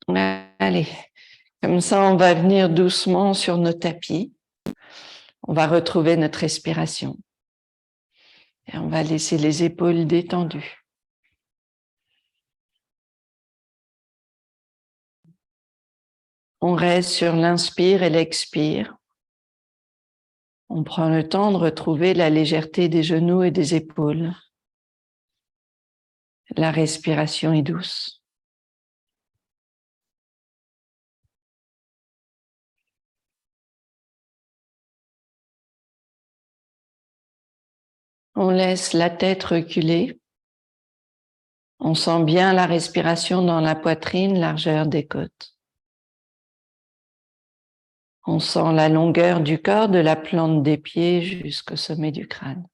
Allez, comme ça, on va venir doucement sur nos tapis. On va retrouver notre respiration. Et on va laisser les épaules détendues. On reste sur l'inspire et l'expire. On prend le temps de retrouver la légèreté des genoux et des épaules. La respiration est douce. On laisse la tête reculer. On sent bien la respiration dans la poitrine, largeur des côtes. On sent la longueur du corps de la plante des pieds jusqu'au sommet du crâne.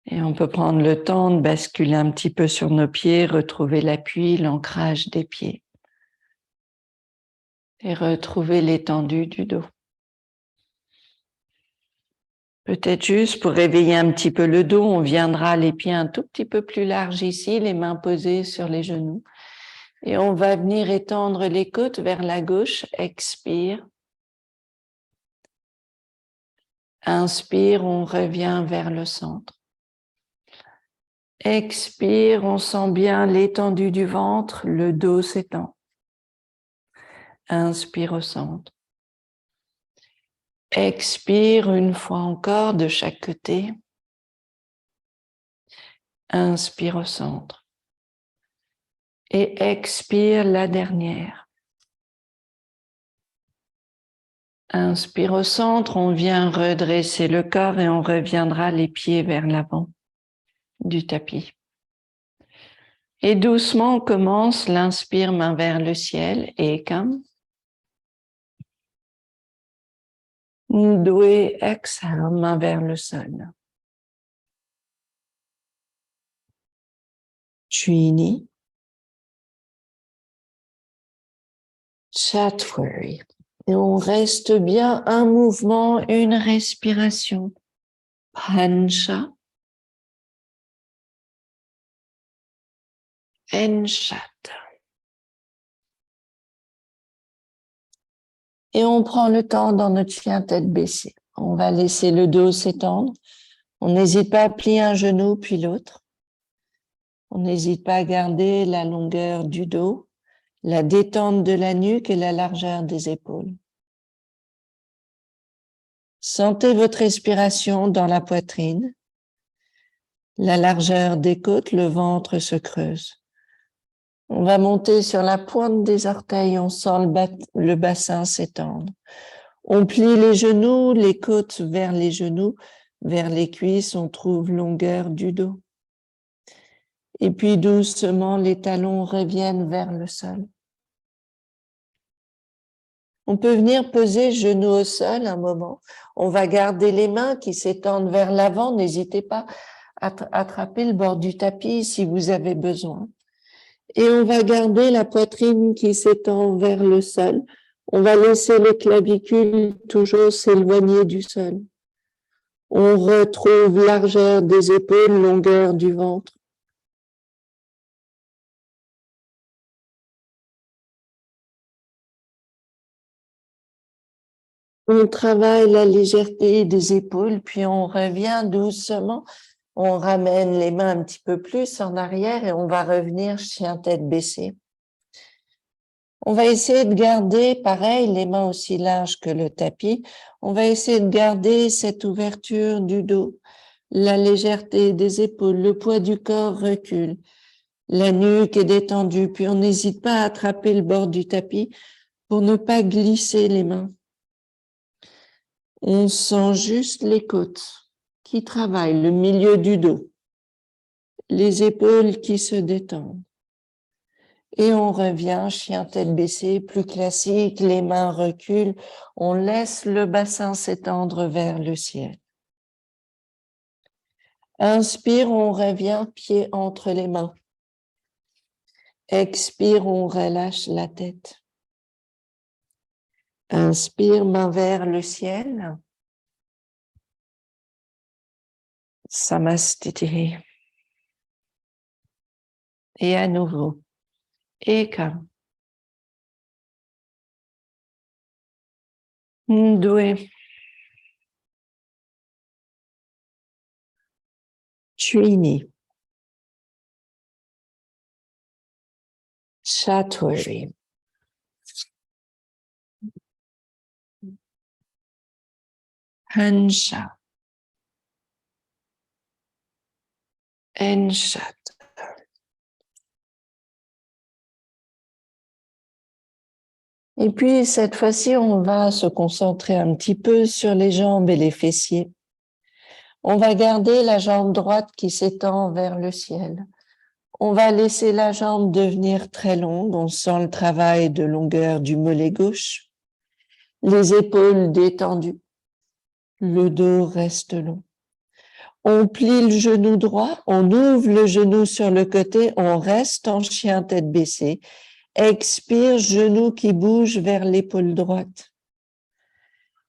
Et on peut prendre le temps de basculer un petit peu sur nos pieds, retrouver l'appui, l'ancrage des pieds. Et retrouver l'étendue du dos. Peut-être juste pour réveiller un petit peu le dos, on viendra les pieds un tout petit peu plus larges ici, les mains posées sur les genoux. Et on va venir étendre les côtes vers la gauche. Expire. Inspire, on revient vers le centre. Expire, on sent bien l'étendue du ventre, le dos s'étend. Inspire au centre. Expire une fois encore de chaque côté. Inspire au centre. Et expire la dernière. Inspire au centre, on vient redresser le corps et on reviendra les pieds vers l'avant du tapis. Et doucement, on commence l'inspire main vers le ciel, Ekam. Doué, exhale, main vers le sol. Trini. Chatwari. Et on reste bien un mouvement, une respiration. Pancha. Enchat. Et on prend le temps dans notre chien tête baissée. On va laisser le dos s'étendre. On n'hésite pas à plier un genou puis l'autre. On n'hésite pas à garder la longueur du dos, la détente de la nuque et la largeur des épaules. Sentez votre respiration dans la poitrine, la largeur des côtes, le ventre se creuse. On va monter sur la pointe des orteils, on sent le bassin s'étendre. On plie les genoux, les côtes vers les genoux, vers les cuisses, on trouve longueur du dos. Et puis doucement, les talons reviennent vers le sol. On peut venir poser genoux au sol un moment. On va garder les mains qui s'étendent vers l'avant. N'hésitez pas à attraper le bord du tapis si vous avez besoin. Et on va garder la poitrine qui s'étend vers le sol. On va laisser les clavicules toujours s'éloigner du sol. On retrouve largeur des épaules, longueur du ventre. On travaille la légèreté des épaules, puis on revient doucement. On ramène les mains un petit peu plus en arrière et on va revenir chien tête baissée. On va essayer de garder, pareil, les mains aussi larges que le tapis. On va essayer de garder cette ouverture du dos, la légèreté des épaules, le poids du corps recule, la nuque est détendue, puis on n'hésite pas à attraper le bord du tapis pour ne pas glisser les mains. On sent juste les côtes qui travaillent, le milieu du dos, les épaules qui se détendent. Et on revient, chien tête baissée, plus classique, les mains reculent. On laisse le bassin s'étendre vers le ciel. Inspire, on revient, pied entre les mains. Expire, on relâche la tête. Inspire, main vers le ciel. Samastiti. Et à nouveau. Ekam. Ndue. Trini. Chaturvi. Hansha. Enshat. Et puis, cette fois-ci, on va se concentrer un petit peu sur les jambes et les fessiers. On va garder la jambe droite qui s'étend vers le ciel. On va laisser la jambe devenir très longue. On sent le travail de longueur du mollet gauche. Les épaules détendues. Le dos reste long. On plie le genou droit, on ouvre le genou sur le côté, on reste en chien tête baissée. Expire, genou qui bouge vers l'épaule droite.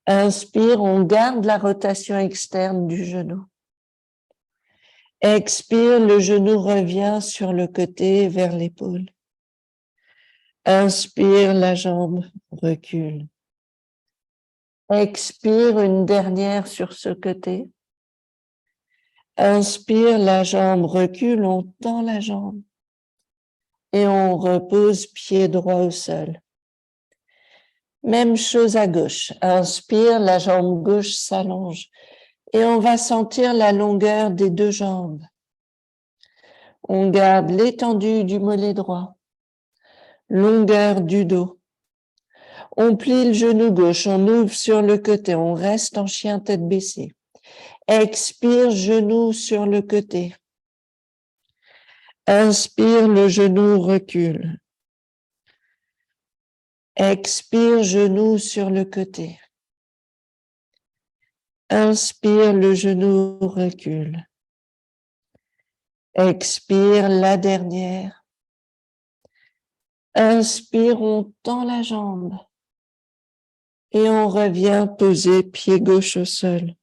Inspire, on garde la rotation externe du genou. Expire, le genou revient sur le côté vers l'épaule. Inspire, la jambe recule. Expire, une dernière sur ce côté. Inspire, la jambe recule, on tend la jambe. Et on repose pied droit au sol. Même chose à gauche. Inspire, la jambe gauche s'allonge. Et on va sentir la longueur des deux jambes. On garde l'étendue du mollet droit. Longueur du dos. On plie le genou gauche, on ouvre sur le côté, on reste en chien tête baissée. Expire, genou sur le côté. Inspire, le genou recule. Expire, genou sur le côté. Inspire, le genou recule. Expire, la dernière. Inspire, on tend la jambe. Et on revient poser pied gauche au sol.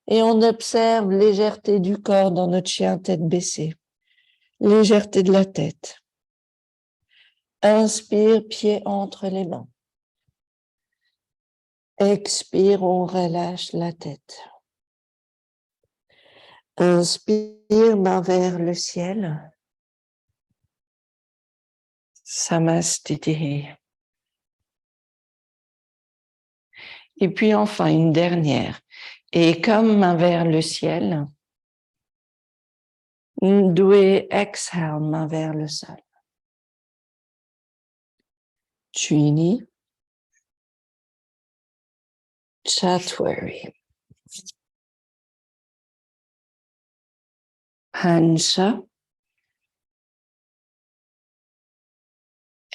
Et on observe légèreté du corps dans notre chien tête baissée. Légèreté de la tête. Inspire, pied entre les mains. Expire, on relâche la tête. Inspire, main vers le ciel. Samastiti. Et puis enfin, une dernière. Et comme main vers le ciel, Ndue, exhale, main vers le sol. Trini. Chaturvi. Hansha.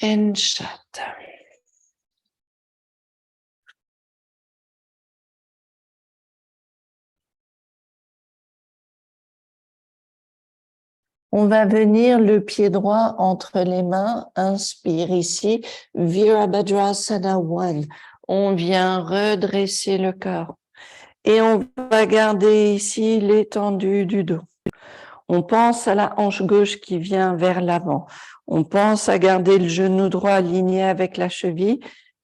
Enshat. On va venir le pied droit entre les mains. Inspire ici. Virabhadrasana 1. On vient redresser le corps. Et on va garder ici l'étendue du dos. On pense à la hanche gauche qui vient vers l'avant. On pense à garder le genou droit aligné avec la cheville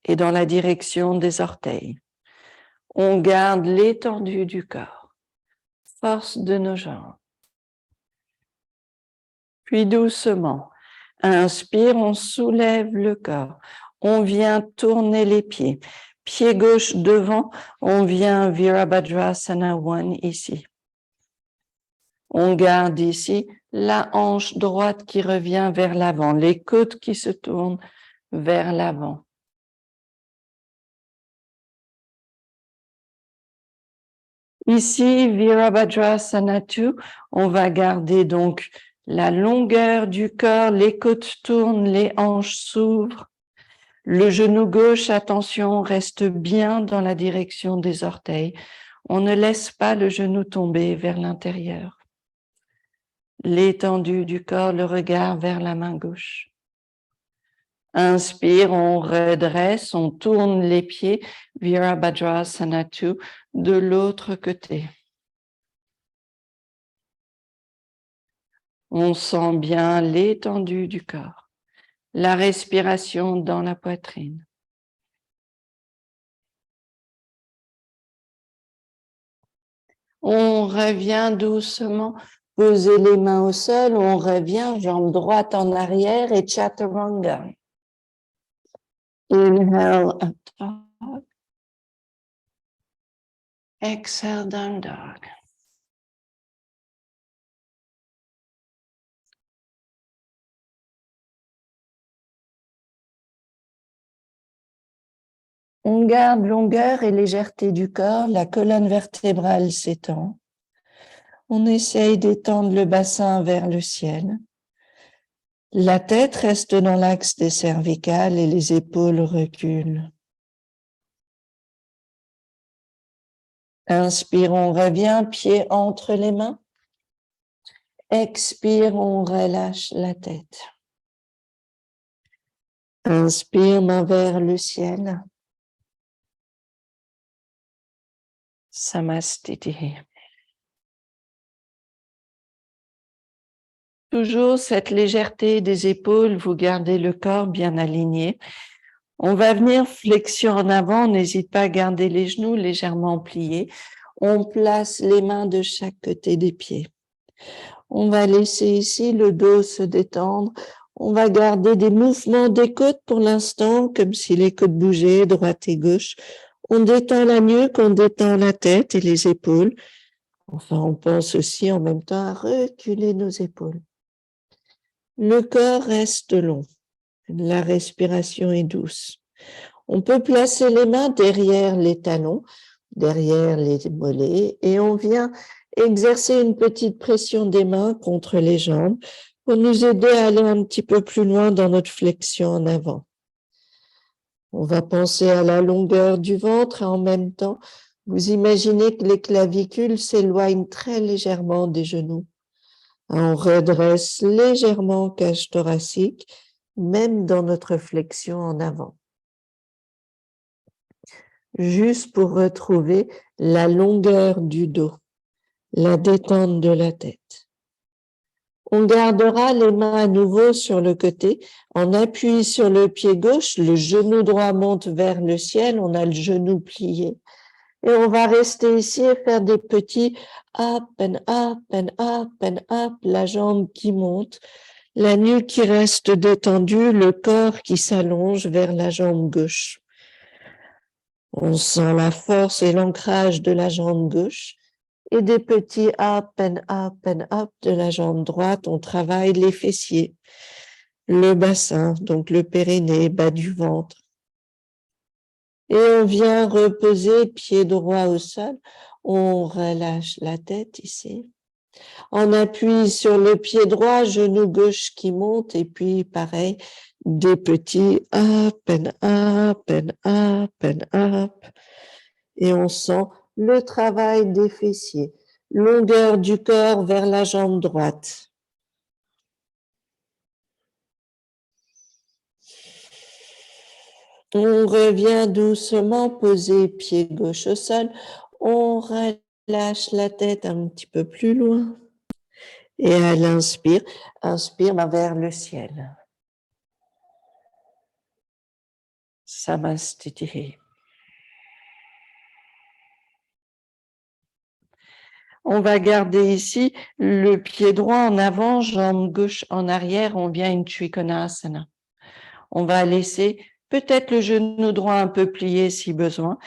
et dans la direction des orteils. On garde l'étendue du corps. Force de nos jambes. Puis doucement, inspire, on soulève le corps. On vient tourner les pieds. Pied gauche devant, on vient Virabhadrasana 1 ici. On garde ici la hanche droite qui revient vers l'avant, les côtes qui se tournent vers l'avant. Ici, Virabhadrasana 2, on va garder donc la longueur du corps, les côtes tournent, les hanches s'ouvrent. Le genou gauche, attention, reste bien dans la direction des orteils. On ne laisse pas le genou tomber vers l'intérieur. L'étendue du corps, le regard vers la main gauche. Inspire, on redresse, on tourne les pieds, Virabhadrasana 2, de l'autre côté. On sent bien l'étendue du corps. la respiration dans la poitrine. On revient doucement, poser les mains au sol, on revient, jambe droite en arrière et chaturanga. Inhale, up dog. Exhale, down dog. On garde longueur et légèreté du corps, la colonne vertébrale s'étend. On essaye d'étendre le bassin vers le ciel. La tête reste dans l'axe des cervicales et les épaules reculent. Inspire, on revient, pied entre les mains. Expire, on relâche la tête. Inspire, main vers le ciel. Samastiti. Toujours cette légèreté des épaules, vous gardez le corps bien aligné. On va venir flexion en avant, on n'hésite pas à garder les genoux légèrement pliés. On place les mains de chaque côté des pieds. On va laisser ici le dos se détendre. On va garder des mouvements des côtes pour l'instant, comme si les côtes bougeaient, droite et gauche. On détend la nuque, on détend la tête et les épaules. Enfin, on pense aussi en même temps à reculer nos épaules. Le corps reste long. La respiration est douce. On peut placer les mains derrière les talons, derrière les mollets, et on vient exercer une petite pression des mains contre les jambes pour nous aider à aller un petit peu plus loin dans notre flexion en avant. On va penser à la longueur du ventre et en même temps, vous imaginez que les clavicules s'éloignent très légèrement des genoux. On redresse légèrement cage thoracique, même dans notre flexion en avant. Juste pour retrouver la longueur du dos, la détente de la tête. On gardera les mains à nouveau sur le côté. On appuie sur le pied gauche, le genou droit monte vers le ciel, on a le genou plié. Et on va rester ici et faire des petits up and up and up and up, la jambe qui monte, la nuque qui reste détendue, le corps qui s'allonge vers la jambe gauche. On sent la force et l'ancrage de la jambe gauche et des petits up and up and up de la jambe droite. On travaille les fessiers, le bassin, donc le périnée, bas du ventre. Et on vient reposer pied droit au sol. On relâche la tête ici. On appuie sur le pied droit, genou gauche qui monte et puis pareil, des petits up and up and up and up. Et on sent le travail des fessiers, longueur du corps vers la jambe droite. On revient doucement, poser pied gauche au sol. On relâche la tête un petit peu plus loin. Et à l'inspire, inspire vers le ciel. Samastiti. On va garder ici le pied droit en avant, jambe gauche en arrière. On vient une Trikonasana. On va laisser peut-être le genou droit un peu plié si besoin.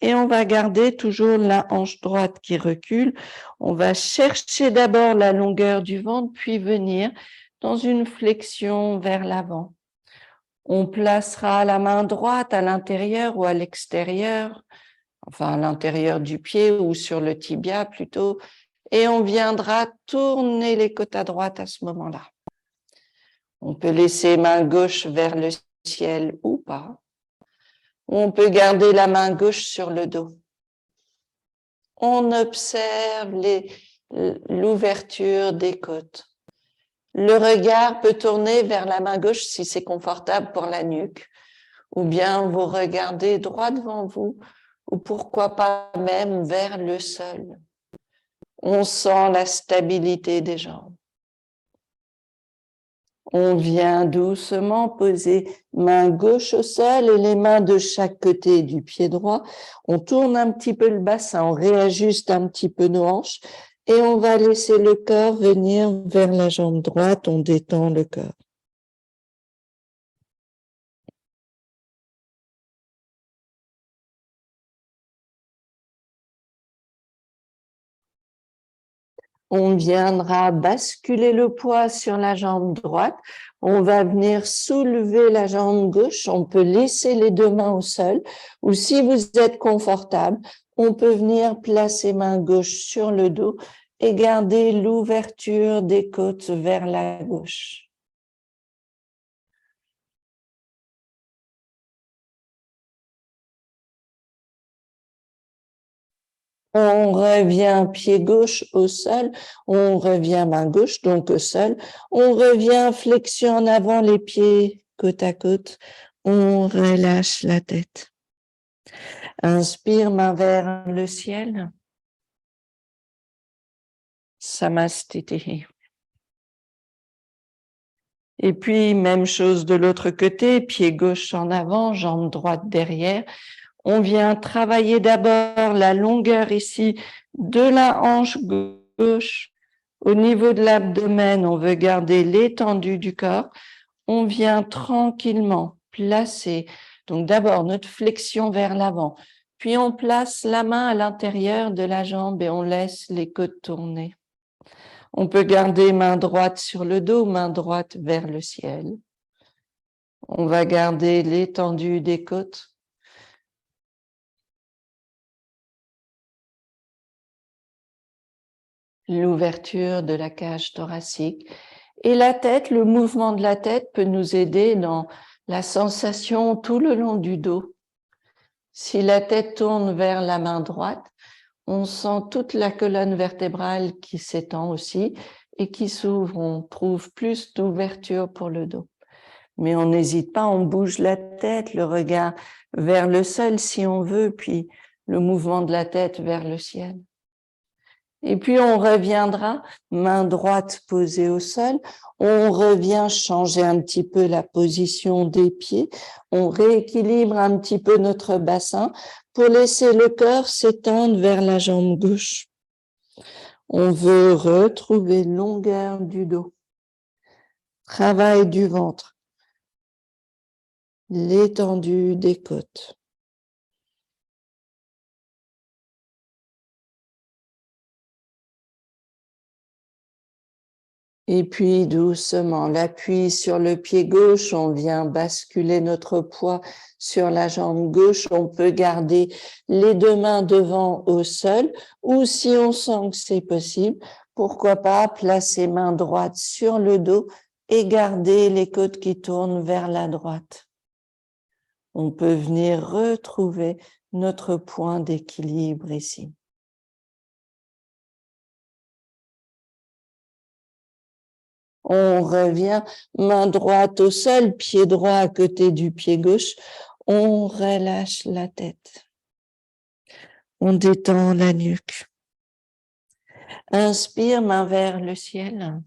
Et on va garder toujours la hanche droite qui recule. On va chercher d'abord la longueur du ventre, puis venir dans une flexion vers l'avant. On placera la main droite à l'intérieur ou à l'extérieur, enfin à l'intérieur du pied ou sur le tibia plutôt, et on viendra tourner les côtes à droite à ce moment-là. On peut laisser main gauche vers le ciel ou pas. On peut garder la main gauche sur le dos. On observe l'ouverture des côtes. Le regard peut tourner vers la main gauche si c'est confortable pour la nuque, ou bien vous regardez droit devant vous, ou pourquoi pas même vers le sol. On sent la stabilité des jambes. On vient doucement poser main gauche au sol et les mains de chaque côté du pied droit. On tourne un petit peu le bassin, on réajuste un petit peu nos hanches et on va laisser le corps venir vers la jambe droite, on détend le corps. On viendra basculer le poids sur la jambe droite. On va venir soulever la jambe gauche. On peut laisser les deux mains au sol. Ou si vous êtes confortable, on peut venir placer main gauche sur le dos et garder l'ouverture des côtes vers la gauche. On revient pied gauche au sol, on revient main gauche, donc au sol. On revient flexion en avant, les pieds côte à côte. On relâche la tête. Inspire, main vers le ciel. Samastiti. Et puis, même chose de l'autre côté, pied gauche en avant, jambe droite derrière. On vient travailler d'abord la longueur ici de la hanche gauche. Au niveau de l'abdomen, on veut garder l'étendue du corps. On vient tranquillement placer, donc d'abord notre flexion vers l'avant, puis on place la main à l'intérieur de la jambe et on laisse les côtes tourner. On peut garder main droite sur le dos, main droite vers le ciel. On va garder l'étendue des côtes. L'ouverture de la cage thoracique. Et la tête, le mouvement de la tête peut nous aider dans la sensation tout le long du dos. Si la tête tourne vers la main droite, on sent toute la colonne vertébrale qui s'étend aussi et qui s'ouvre. On trouve plus d'ouverture pour le dos. Mais on n'hésite pas, on bouge la tête, le regard vers le sol si on veut, puis le mouvement de la tête vers le ciel. Et puis on reviendra, main droite posée au sol, on revient changer un petit peu la position des pieds, on rééquilibre un petit peu notre bassin pour laisser le corps s'étendre vers la jambe gauche. On veut retrouver longueur du dos, travail du ventre, l'étendue des côtes. Et puis doucement, l'appui sur le pied gauche, on vient basculer notre poids sur la jambe gauche. On peut garder les deux mains devant au sol ou si on sent que c'est possible, pourquoi pas placer main droite sur le dos et garder les côtes qui tournent vers la droite. On peut venir retrouver notre point d'équilibre ici. On revient, main droite au sol, pied droit à côté du pied gauche. On relâche la tête. On détend la nuque. Inspire, main vers le ciel.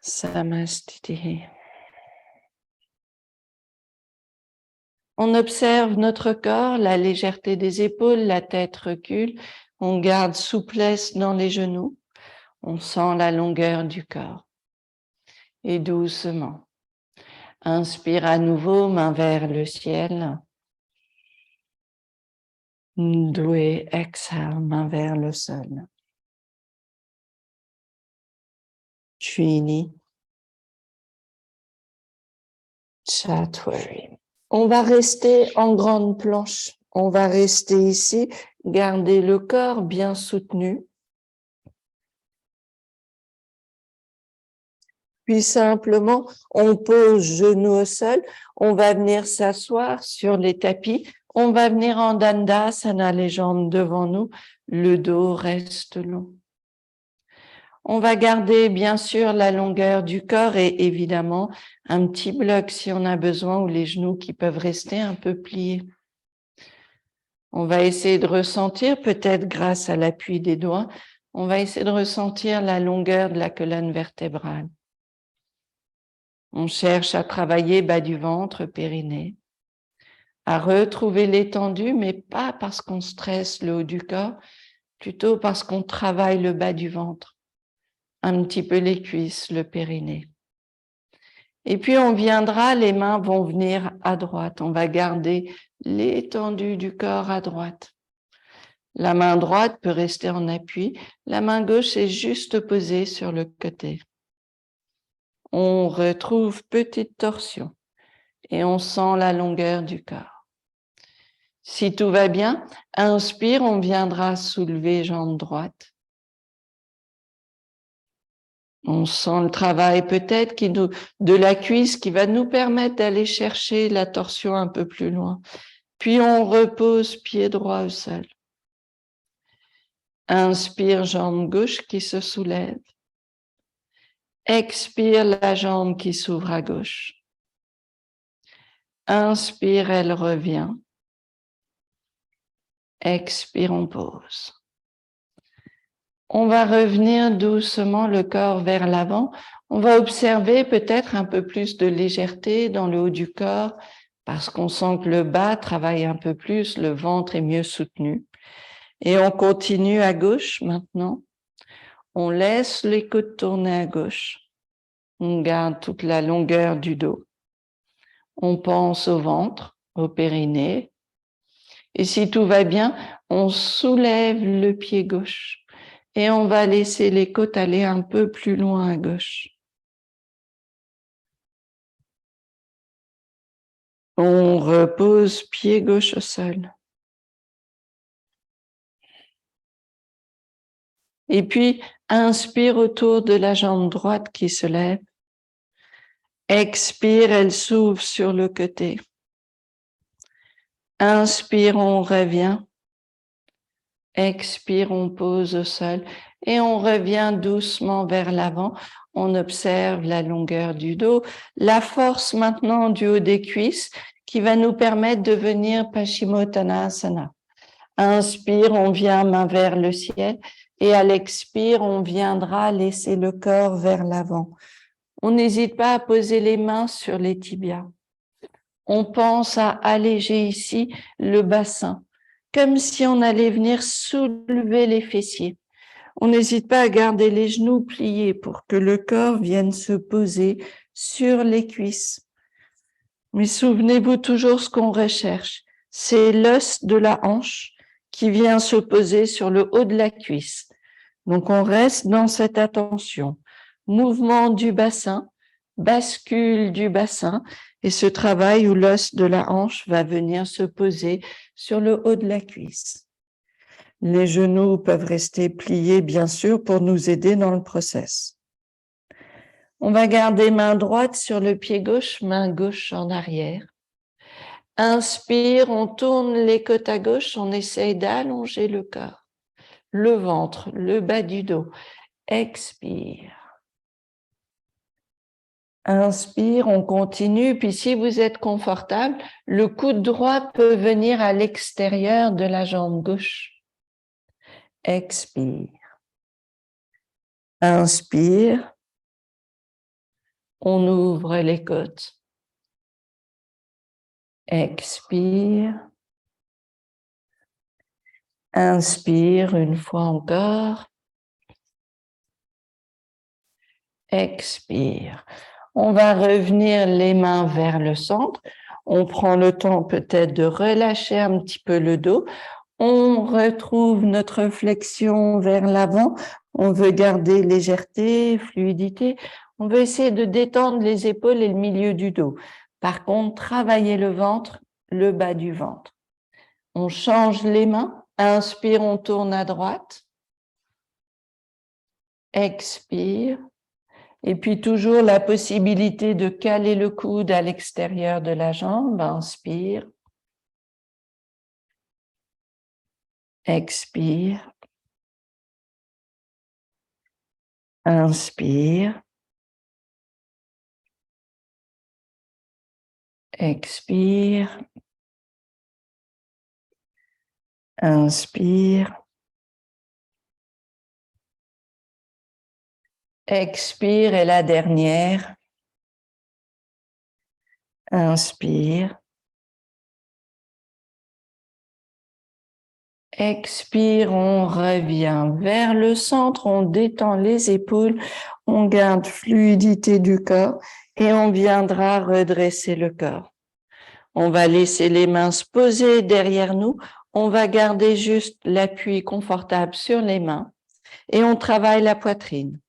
Samastiti. On observe notre corps, la légèreté des épaules, la tête recule. On garde souplesse dans les genoux. On sent la longueur du corps. Et doucement. Inspire à nouveau, main vers le ciel. Doué, exhale, main vers le sol. Trini. Chatwari. On va rester en grande planche. On va rester ici, garder le corps bien soutenu. Puis simplement, on pose genoux au sol. On va venir s'asseoir sur les tapis. On va venir en Dandasana, les jambes devant nous. Le dos reste long. On va garder bien sûr la longueur du corps et évidemment un petit bloc si on a besoin ou les genoux qui peuvent rester un peu pliés. On va essayer de ressentir peut-être grâce à l'appui des doigts On va essayer de ressentir la longueur de la colonne vertébrale. On cherche à travailler bas du ventre, périnée, à retrouver l'étendue, mais pas parce qu'on stresse le haut du corps, plutôt parce qu'on travaille le bas du ventre, un petit peu les cuisses, le périnée. Et puis on viendra, les mains vont venir à droite. On va garder l'étendue du corps à droite. La main droite peut rester en appui. La main gauche est juste posée sur le côté. On retrouve petite torsion et on sent la longueur du corps. Si tout va bien, inspire, on viendra soulever jambe droite. On sent le travail peut-être de la cuisse qui va nous permettre d'aller chercher la torsion un peu plus loin. Puis on repose pied droit au sol. Inspire, jambe gauche qui se soulève. Expire, la jambe qui s'ouvre à gauche. Inspire, elle revient. Expire, on pose. On va revenir doucement le corps vers l'avant. On va observer peut-être un peu plus de légèreté dans le haut du corps parce qu'on sent que le bas travaille un peu plus, le ventre est mieux soutenu. Et on continue à gauche maintenant. On laisse les coudes tourner à gauche. On garde toute la longueur du dos. On pense au ventre, au périnée. Et si tout va bien, on soulève le pied gauche. Et on va laisser les côtes aller un peu plus loin à gauche. On repose pied gauche au sol. Et puis, inspire autour de la jambe droite qui se lève. Expire, elle s'ouvre sur le côté. Inspire, on revient. Expire, on pose au sol. Et on revient doucement vers l'avant. On observe la longueur du dos, la force maintenant du haut des cuisses qui va nous permettre de venir Paschimottanasana. Inspire, on vient main vers le ciel et à l'expire, on viendra laisser le corps vers l'avant. On n'hésite pas à poser les mains sur les tibias. On pense à alléger ici le bassin, comme si on allait venir soulever les fessiers. On n'hésite pas à garder les genoux pliés pour que le corps vienne se poser sur les cuisses. Mais souvenez-vous toujours ce qu'on recherche, c'est l'os de la hanche qui vient se poser sur le haut de la cuisse. Donc on reste dans cette attention. Mouvement du bassin, bascule du bassin et ce travail où l'os de la hanche va venir se poser sur le haut de la cuisse. Les genoux peuvent rester pliés, bien sûr, pour nous aider dans le process. On va garder main droite sur le pied gauche, main gauche en arrière. Inspire, on tourne les côtes à gauche, on essaye d'allonger le corps, le ventre, le bas du dos. Expire. Inspire, on continue, puis si vous êtes confortable, le coude droit peut venir à l'extérieur de la jambe gauche. Expire. Inspire. On ouvre les côtes. Expire. Inspire une fois encore. Expire. On va revenir les mains vers le centre. On prend le temps peut-être de relâcher un petit peu le dos. On retrouve notre flexion vers l'avant. On veut garder légèreté, fluidité. On veut essayer de détendre les épaules et le milieu du dos. Par contre, travailler le ventre, le bas du ventre. On change les mains. Inspire, on tourne à droite. Expire. Et puis toujours la possibilité de caler le coude à l'extérieur de la jambe. Inspire. Expire. Inspire. Expire. Inspire. Expire et la dernière. Inspire. Expire, on revient vers le centre, on détend les épaules, on garde fluidité du corps et on viendra redresser le corps. On va laisser les mains se poser derrière nous, on va garder juste l'appui confortable sur les mains et on travaille la poitrine.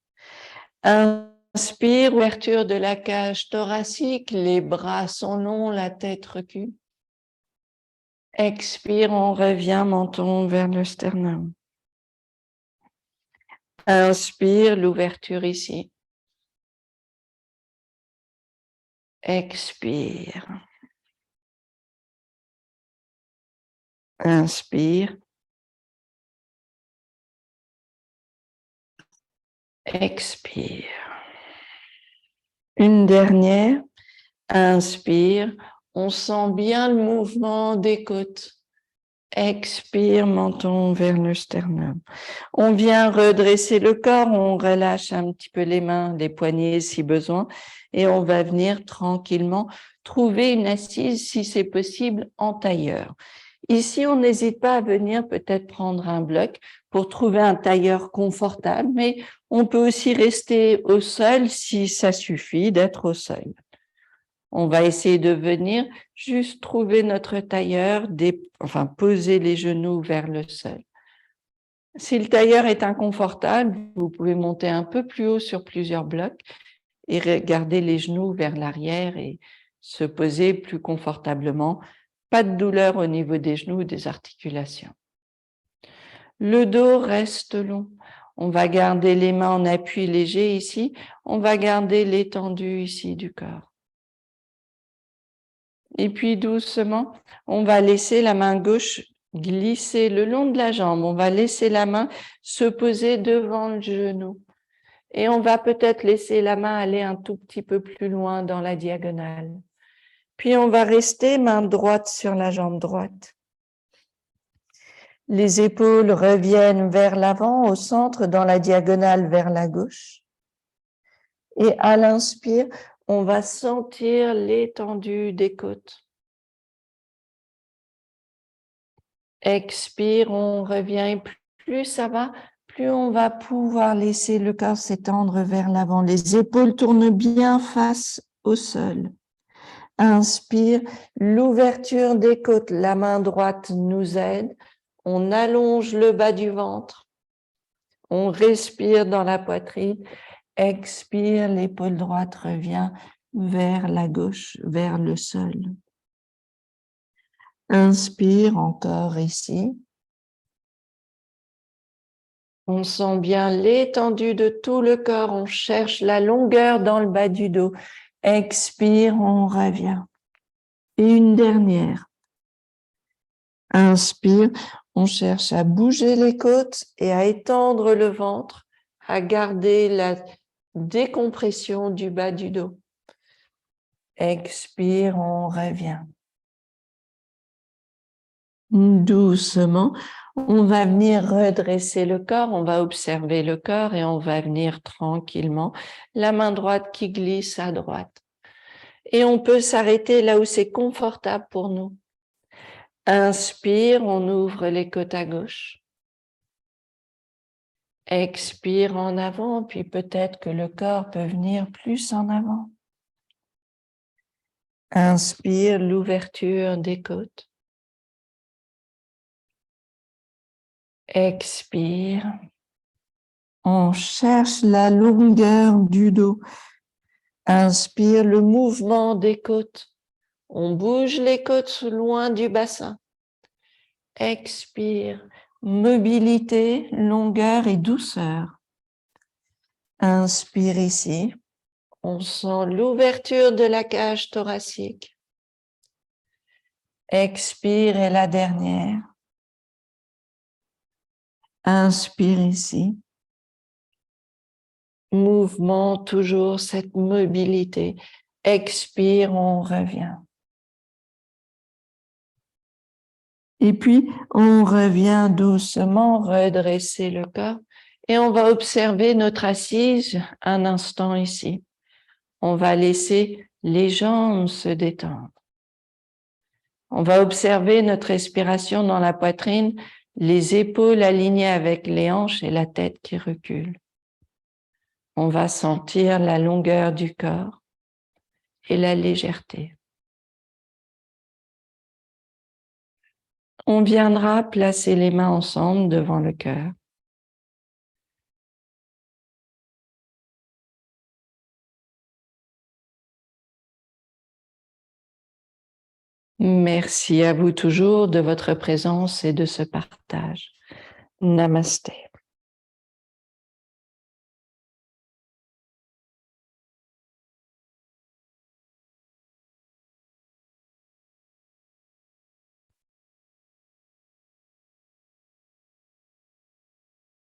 Inspire, ouverture de la cage thoracique, les bras sont longs, la tête recule. Expire, on revient, menton vers le sternum. Inspire, l'ouverture ici. Expire. Inspire. Expire. Une dernière. Inspire. On sent bien le mouvement des côtes. Expire, menton vers le sternum. On vient redresser le corps, on relâche un petit peu les mains, les poignets si besoin, et on va venir tranquillement trouver une assise, si c'est possible, en tailleur. Ici, on n'hésite pas à venir peut-être prendre un bloc pour trouver un tailleur confortable, mais on peut aussi rester au sol si ça suffit d'être au sol. On va essayer de venir juste trouver notre tailleur, poser les genoux vers le sol. Si le tailleur est inconfortable, vous pouvez monter un peu plus haut sur plusieurs blocs et garder les genoux vers l'arrière et se poser plus confortablement. Pas de douleur au niveau des genoux ou des articulations. Le dos reste long. On va garder les mains en appui léger ici. On va garder l'étendue ici du corps. Et puis doucement, on va laisser la main gauche glisser le long de la jambe. On va laisser la main se poser devant le genou. Et on va peut-être laisser la main aller un tout petit peu plus loin dans la diagonale. Puis on va rester main droite sur la jambe droite. Les épaules reviennent vers l'avant, au centre, dans la diagonale vers la gauche. Et à l'inspire, on va sentir l'étendue des côtes. Expire, on revient. Et plus ça va, plus on va pouvoir laisser le corps s'étendre vers l'avant. Les épaules tournent bien face au sol. Inspire, l'ouverture des côtes, la main droite nous aide. On allonge le bas du ventre. On respire dans la poitrine. Expire, l'épaule droite revient vers la gauche, vers le sol. Inspire encore ici. On sent bien l'étendue de tout le corps. On cherche la longueur dans le bas du dos. Expire, on revient. Et une dernière. Inspire, on cherche à bouger les côtes et à étendre le ventre, à garder la décompression du bas du dos. Expire, on revient. Doucement, on va venir redresser le corps, on va observer le corps et on va venir tranquillement, la main droite qui glisse à droite. Et on peut s'arrêter là où c'est confortable pour nous. Inspire, on ouvre les côtes à gauche. Expire en avant, puis peut-être que le corps peut venir plus en avant. Inspire, l'ouverture des côtes. Expire. On cherche la longueur du dos. Inspire, le mouvement des côtes. On bouge les côtes loin du bassin. Expire, mobilité, longueur et douceur. Inspire ici. On sent l'ouverture de la cage thoracique. Expire et la dernière. Inspire ici. Mouvement, toujours cette mobilité. Expire, on revient. Et puis, on revient doucement redresser le corps Et on va observer notre assise un instant ici. On va laisser les jambes se détendre. On va observer notre respiration dans la poitrine, les épaules alignées avec les hanches et la tête qui recule. On va sentir la longueur du corps et la légèreté. On viendra placer les mains ensemble devant le cœur. Merci à vous toujours de votre présence et de ce partage. Namasté.